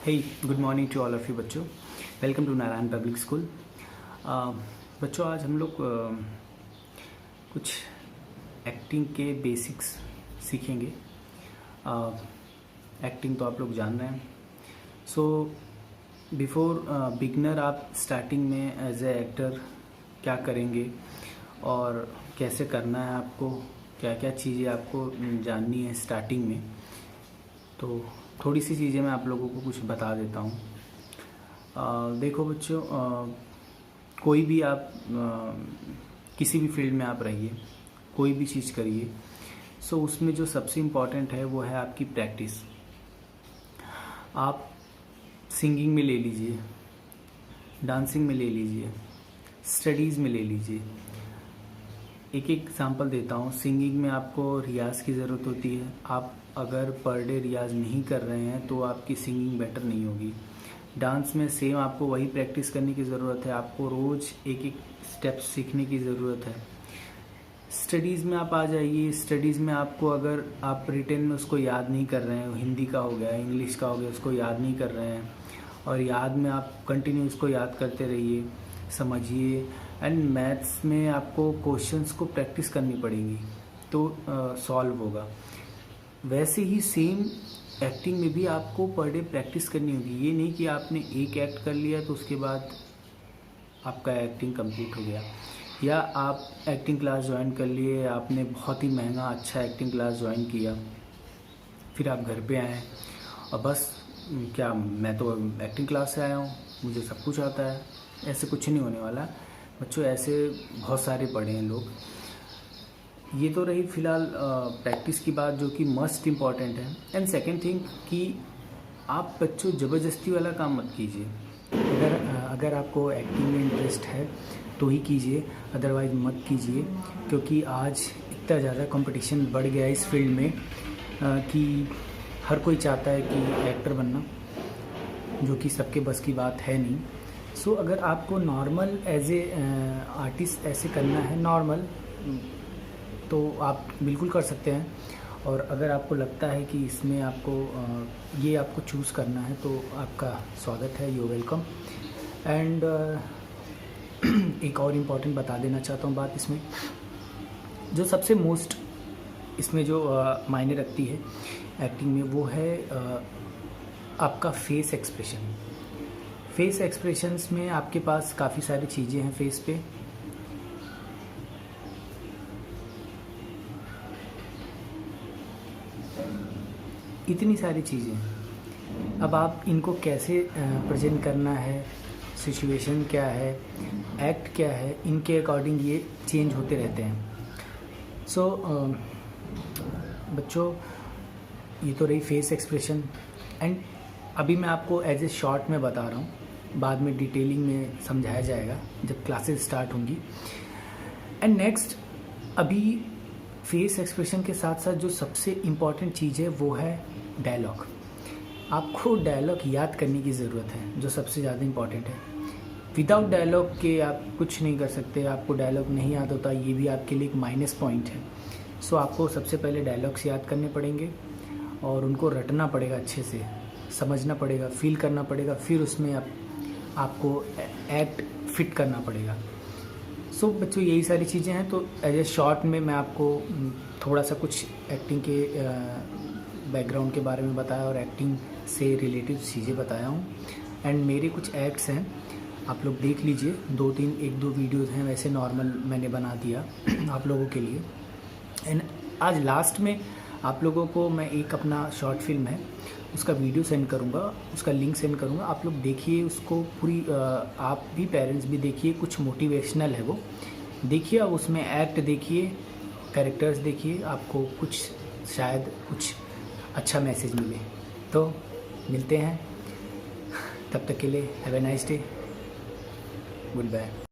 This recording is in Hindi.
Hey, good morning to all of you बच्चों. Welcome to Narayan public school. बच्चों आज हम लोग कुछ एक्टिंग के बेसिक्स सीखेंगे. एक्टिंग तो आप लोग जान रहे हैं. सो बिफोर बिगनर आप स्टार्टिंग में एज ए एक्टर क्या करेंगे और कैसे करना है, आपको क्या क्या चीज़ें आपको जाननी है स्टार्टिंग में. तो थोड़ी सी चीज़ें मैं आप लोगों को कुछ बता देता हूँ. देखो बच्चों, कोई भी आप किसी भी फील्ड में आप रहिए, कोई भी चीज़ करिए, सो उसमें जो सबसे इम्पॉर्टेंट है वो है आपकी प्रैक्टिस. आप सिंगिंग में ले लीजिए, डांसिंग में ले लीजिए, स्टडीज़ में ले लीजिए. एक एग्जांपल देता हूँ. सिंगिंग में आपको रियाज़ की ज़रूरत होती है. आप अगर पर डे रियाज़ नहीं कर रहे हैं तो आपकी सिंगिंग बेटर नहीं होगी. डांस में सेम आपको वही प्रैक्टिस करने की ज़रूरत है. आपको रोज़ एक एक स्टेप्स सीखने की ज़रूरत है. स्टडीज़ में आप आ जाइए. स्टडीज़ में आपको अगर आप रिटेन में उसको याद नहीं कर रहे हैं, हिंदी का हो गया, इंग्लिश का हो गया, उसको याद नहीं कर रहे हैं और याद में आप कंटिन्यू उसको याद करते रहिए, समझिए. एंड मैथ्स में आपको क्वेश्चंस को प्रैक्टिस करनी पड़ेगी तो सॉल्व होगा. वैसे ही सेम एक्टिंग में भी आपको पर डे प्रैक्टिस करनी होगी. ये नहीं कि आपने एक एक्ट कर लिया तो उसके बाद आपका एक्टिंग कंप्लीट हो गया, या आप एक्टिंग क्लास ज्वाइन कर लिए, आपने बहुत ही महंगा अच्छा एक्टिंग क्लास ज्वाइन किया, फिर आप घर पे आए और बस क्या मैं तो एक्टिंग क्लास से आया हूँ, मुझे सब कुछ आता है. ऐसे कुछ नहीं होने वाला बच्चों. ऐसे बहुत सारे पढ़े हैं लोग. ये तो रही फ़िलहाल प्रैक्टिस की बात, जो कि मस्ट इम्पॉर्टेंट है. एंड सेकंड थिंग कि आप बच्चों ज़बरदस्ती वाला काम मत कीजिए. अगर आपको एक्टिंग में इंटरेस्ट है तो ही कीजिए, अदरवाइज मत कीजिए. क्योंकि आज इतना ज़्यादा कंपटीशन बढ़ गया है इस फील्ड में कि हर कोई चाहता है कि एक्टर बनना, जो कि सबके बस की बात है नहीं. सो अगर आपको नॉर्मल एज ए आर्टिस्ट ऐसे करना है नॉर्मल, तो आप बिल्कुल कर सकते हैं. और अगर आपको लगता है कि इसमें आपको ये आपको चूज़ करना है तो आपका स्वागत है, यू वेलकम. एंड एक और इम्पॉर्टेंट बता देना चाहता हूँ बात इसमें, जो सबसे मोस्ट इसमें जो मायने रखती है एक्टिंग में, वो है आपका फेस एक्सप्रेशन. फेस एक्सप्रेशंस में आपके पास काफ़ी सारी चीज़ें हैं फेस पे. इतनी सारी चीज़ें हैं. अब आप इनको कैसे प्रेजेंट करना है, सिचुएशन क्या है, एक्ट क्या है, इनके अकॉर्डिंग ये चेंज होते रहते हैं. सो बच्चों, ये तो रही फेस एक्सप्रेशन. एंड अभी मैं आपको एज ए शॉर्ट में बता रहा हूँ, बाद में डिटेलिंग में समझाया जाएगा जब क्लासेस स्टार्ट होंगी. एंड नेक्स्ट, अभी फेस एक्सप्रेशन के साथ साथ जो सबसे इम्पॉर्टेंट चीज़ है वो है डायलॉग. आपको डायलॉग याद करने की ज़रूरत है, जो सबसे ज़्यादा इम्पॉर्टेंट है. विदाउट डायलॉग के आप कुछ नहीं कर सकते. आपको डायलॉग नहीं याद होता, ये भी आपके लिए एक माइनस पॉइंट है. सो आपको सबसे पहले डायलॉग्स याद करने पड़ेंगे और उनको रटना पड़ेगा, अच्छे से समझना पड़ेगा, फील करना पड़ेगा, फिर उसमें आपको एक्ट फिट करना पड़ेगा. सो बच्चों, यही सारी चीज़ें हैं. तो एज ए शॉर्ट में मैं आपको थोड़ा सा कुछ एक्टिंग के बैकग्राउंड के बारे में बताया और एक्टिंग से रिलेटेड चीज़ें बताया हूँ. एंड मेरे कुछ एक्ट्स हैं, आप लोग देख लीजिए. 1-2 वीडियोज़ हैं, वैसे नॉर्मल मैंने बना दिया आप लोगों के लिए. एंड आज लास्ट में आप लोगों को मैं एक अपना शॉर्ट फिल्म है, उसका वीडियो सेंड करूँगा, उसका लिंक सेंड करूँगा. आप लोग देखिए उसको पूरी. आप भी पेरेंट्स भी देखिए, कुछ मोटिवेशनल है वो देखिए. अब उसमें एक्ट देखिए, कैरेक्टर्स देखिए, आपको कुछ शायद कुछ अच्छा मैसेज मिले. तो मिलते हैं, तब तक के लिए have a nice day, good bye.